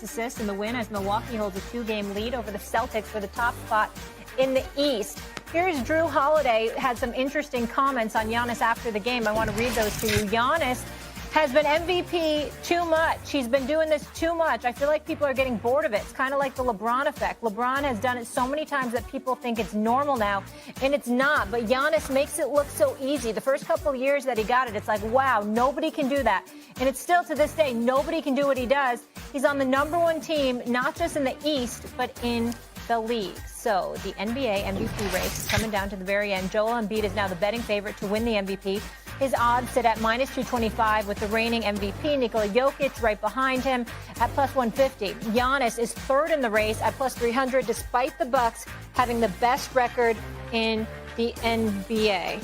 assists in the win as Milwaukee holds a 2-game lead over the Celtics for the top spot in the East. Here's Drew Holiday, had some interesting comments on Giannis after the game. I want to read those to you. Giannis has been MVP too much. He's been doing this too much. I feel like people are getting bored of it. It's kind of like the LeBron effect. LeBron has done it so many times that people think it's normal now, and it's not. But Giannis makes it look so easy. The first couple of years that he got it, it's like, wow, nobody can do that. And it's still to this day, nobody can do what he does. He's on the #1 team, not just in the East, but in the league. So the NBA MVP race is coming down to the very end. Joel Embiid is now the betting favorite to win the MVP. His odds sit at -225 with the reigning MVP, Nikola Jokic, right behind him at +150. Giannis is third in the race at +300, despite the Bucks having the best record in the NBA.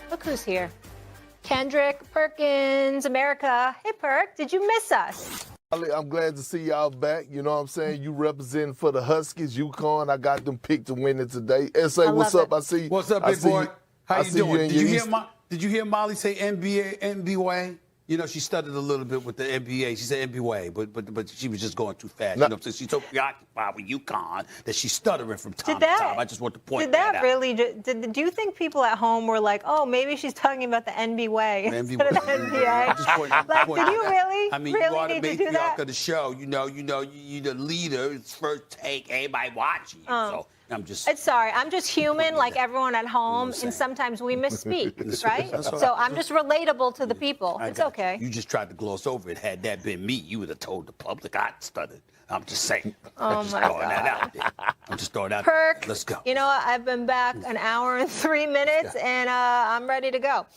Look who's here. Kendrick Perkins, America. Hey, Perk, did you miss us? I'm glad to see y'all back. You know what I'm saying? You representing for the Huskies, UConn. I got them picked to win it today. S.A., what's up? I see you. What's up, big boy? How you doing? Did you hear Molly say NBA, NBA? You know, she stuttered a little bit with the NBA. She said NBA, but she was just going too fast. You know, so she's so preoccupied with UConn that she's stuttering from time to time. I just want to point that out. Do you think people at home were like, oh, maybe she's talking about the NBA instead of the NBA? Like, did you really? I mean, really you are the need main to do that? of the show. You know, you're the leader. It's first take. Everybody watching you. So I'm just. Sorry, I'm just human like everyone at home, and sometimes we misspeak, right? So I'm just relatable to the people. It's okay. You just tried to gloss over it. Had that been me, you would have told the public I stuttered. I'm just saying. Oh, my God. I'm just throwing that out Perk, there. Let's go. You know what? I've been back an hour and 3 minutes, and I'm ready to go.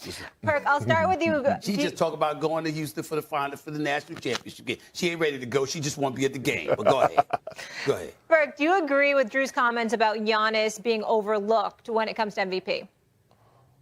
Perk, I'll start with you. She just talked about going to Houston for the final for the national championship. She ain't ready to go. She just want to be at the game. But go ahead. Go ahead. Perk, do you agree with Drew's comments about Giannis being overlooked when it comes to MVP?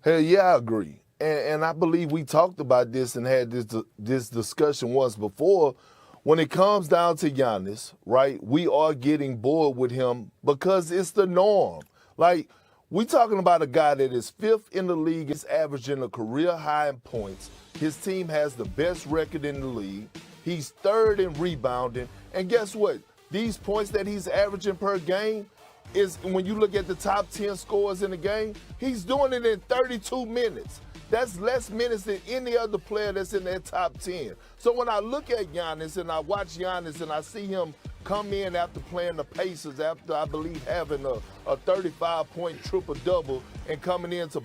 Hell yeah, I agree. And I believe we talked about this and had this discussion once before. When it comes down to Giannis, right, we are getting bored with him because it's the norm. Like, we talking about a guy that is 5th in the league, is averaging a career high in points. His team has the best record in the league. He's 3rd in rebounding. And guess what? These points that he's averaging per game is, when you look at the top 10 scorers in the game, he's doing it in 32 minutes. That's less minutes than any other player that's in that top 10. So when I look at Giannis and I watch Giannis and I see him come in after playing the Pacers, after I believe having a 35-point triple-double and coming into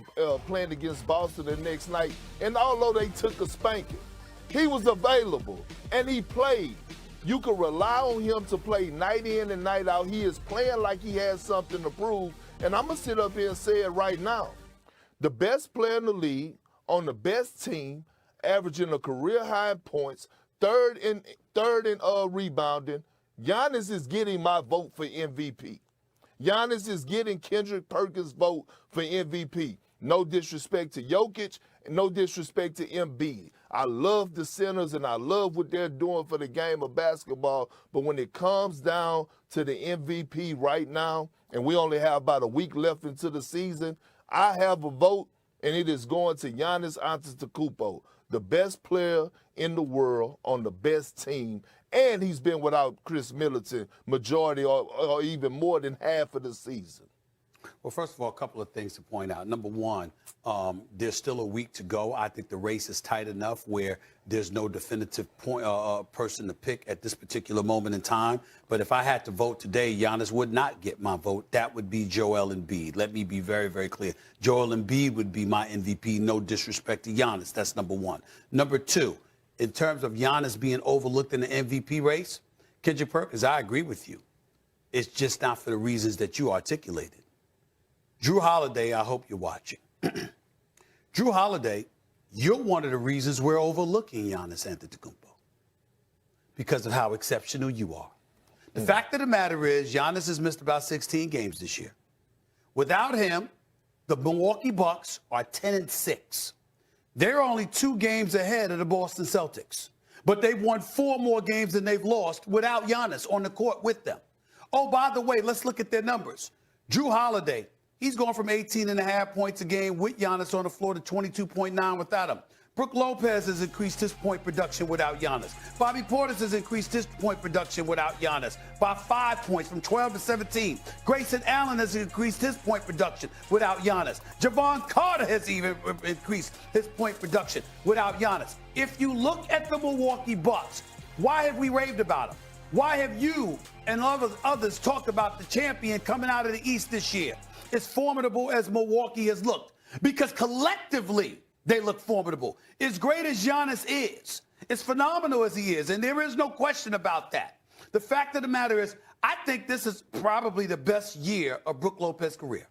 playing against Boston the next night, and although they took a spanking, he was available and he played. You can rely on him to play night in and night out. He is playing like he has something to prove. And I'm going to sit up here and say it right now. The best player in the league, on the best team, averaging a career high in points, third in rebounding. Giannis is getting my vote for MVP. Giannis is getting Kendrick Perkins' vote for MVP. No disrespect to Jokic, and no disrespect to Embiid. I love the centers and I love what they're doing for the game of basketball, but when it comes down to the MVP right now, and we only have about a week left into the season, I have a vote, and it is going to Giannis Antetokounmpo, the best player in the world on the best team, and he's been without Chris Middleton majority or even more than half of the season. Well, first of all, a couple of things to point out. Number one, there's still a week to go. I think the race is tight enough where there's no definitive person to pick at this particular moment in time. But if I had to vote today, Giannis would not get my vote. That would be Joel Embiid. Let me be very, very clear. Joel Embiid would be my MVP. No disrespect to Giannis. That's number one. Number two, in terms of Giannis being overlooked in the MVP race, Kendrick Perkins, I agree with you. It's just not for the reasons that you articulated. Drew Holiday, I hope you're watching. Drew Holiday, you're one of the reasons we're overlooking Giannis Antetokounmpo because of how exceptional you are. The fact of the matter is Giannis has missed about 16 games this year. Without him, the Milwaukee Bucks are 10-6. They're only 2 games ahead of the Boston Celtics, but they've won 4 more games than they've lost without Giannis on the court with them. Oh, by the way, let's look at their numbers. Drew Holiday, he's going from 18.5 points a game with Giannis on the floor to 22.9 without him. Brook Lopez has increased his point production without Giannis. Bobby Portis has increased his point production without Giannis by 5 points from 12 to 17. Grayson Allen has increased his point production without Giannis. Javon Carter has even increased his point production without Giannis. If you look at the Milwaukee Bucks, why have we raved about them? Why have you and others talked about the champion coming out of the East this year? As formidable as Milwaukee has looked, because collectively they look formidable. As great as Giannis is, as phenomenal as he is, and there is no question about that. The fact of the matter is, I think this is probably the best year of Brook Lopez's career.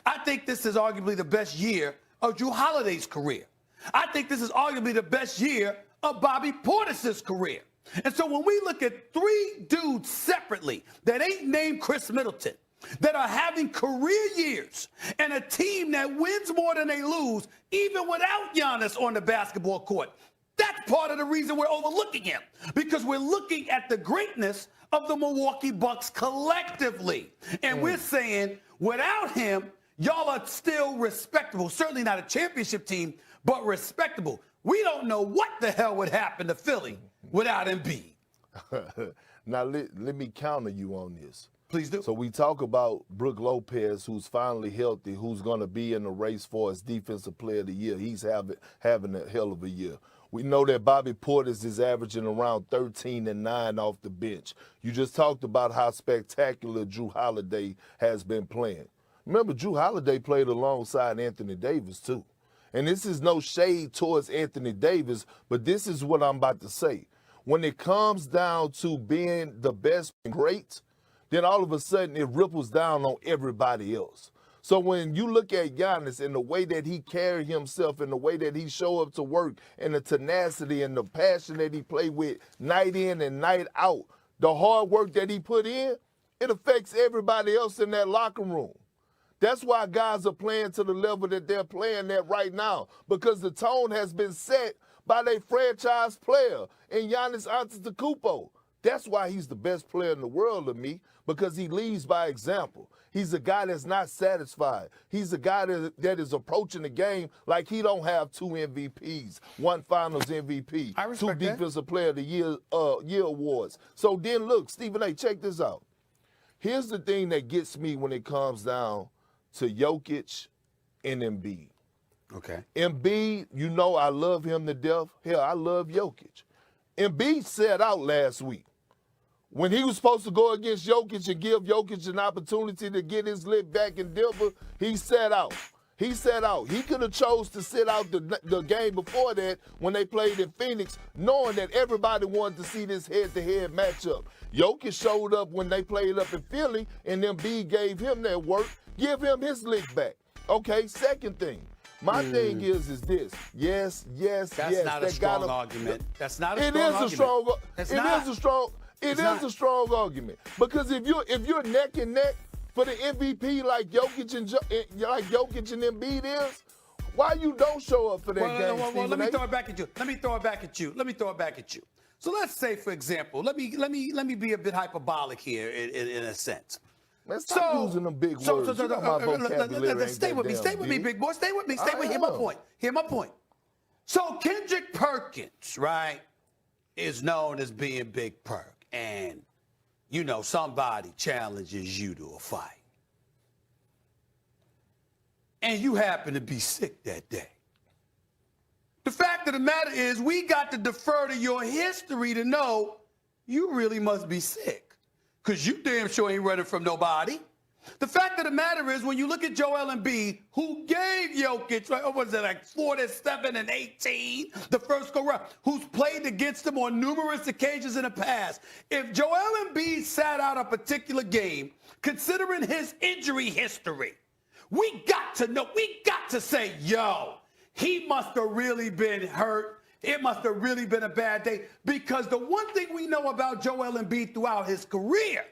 I think this is arguably the best year of Jrue Holiday's career. I think this is arguably the best year of Bobby Portis's career. And so when we look at three dudes separately that ain't named Chris Middleton, that are having career years, and a team that wins more than they lose, even without Giannis on the basketball court. That's part of the reason we're overlooking him, because we're looking at the greatness of the Milwaukee Bucks collectively. And we're saying, without him, y'all are still respectable. Certainly not a championship team, but respectable. We don't know what the hell would happen to Philly without Embiid. Now, let me counter you on this. Please do. So we talk about Brook Lopez, who's finally healthy, who's going to be in the race for his Defensive Player of the Year. He's having a hell of a year. We know that Bobby Portis is averaging around 13 and 9 off the bench. You just talked about how spectacular Jrue Holiday has been playing. Remember, Jrue Holiday played alongside Anthony Davis, too. And this is no shade towards Anthony Davis, but this is what I'm about to say. When it comes down to being the best and great, then all of a sudden it ripples down on everybody else. So when you look at Giannis and the way that he carried himself and the way that he showed up to work and the tenacity and the passion that he played with night in and night out, the hard work that he put in, it affects everybody else in that locker room. That's why guys are playing to the level that they're playing at right now, because the tone has been set by their franchise player in Giannis Antetokounmpo. That's why he's the best player in the world to me, because he leads by example. He's a guy that's not satisfied. He's a guy that is approaching the game like he don't have 2 MVPs, 1 Finals MVP, 2 Defensive Player of the Year awards. So then look, Stephen A., check this out. Here's the thing that gets me when it comes down to Jokic and Embiid. Okay. Embiid, you know I love him to death. Hell, I love Jokic. Embiid sat out last week. When he was supposed to go against Jokic and give Jokic an opportunity to get his lick back in Denver, he sat out. He sat out. He could have chose to sit out the game before that when they played in Phoenix, knowing that everybody wanted to see this head-to-head matchup. Jokic showed up when they played up in Philly, and Embiid gave him that work. Give him his lick back. Okay, second thing. My thing is this. Yes. That's not a strong argument. That's not a strong argument. It is a strong argument, because if you're neck and neck for the MVP like Jokic and Embiid is, why you don't show up for that game? Well, let me throw it back at you. So let's say, for example, let me be a bit hyperbolic here in a sense. Man, stop using them big words. Stay with me, big boy. Stay with me. Hear my point. So Kendrick Perkins, right, is known as being Big Perk. And, you know, somebody challenges you to a fight. And you happen to be sick that day. The fact of the matter is, we got to defer to your history to know you really must be sick, because you damn sure ain't running from nobody. The fact of the matter is, when you look at Joel Embiid, who gave Jokic, what was it, like 47 and 18, the first go-round, who's played against him on numerous occasions in the past. If Joel Embiid sat out a particular game, considering his injury history, we got to say, yo, he must have really been hurt. It must have really been a bad day, because the one thing we know about Joel Embiid throughout his career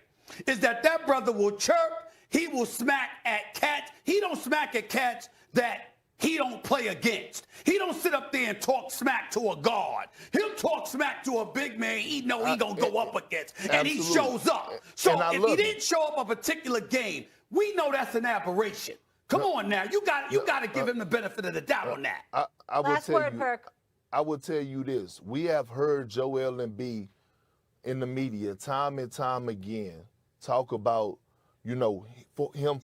is that brother will chirp. He will smack at cats. He don't smack at cats that he don't play against. He don't sit up there and talk smack to a guard. He'll talk smack to a big man he know he gonna go up against, and he shows up. So if he didn't show up a particular game, we know that's an aberration. Come on now, you got to give him the benefit of the doubt on that. Last word, Perk. I would tell you this. We have heard Joel Embiid in the media time and time again talk about, for him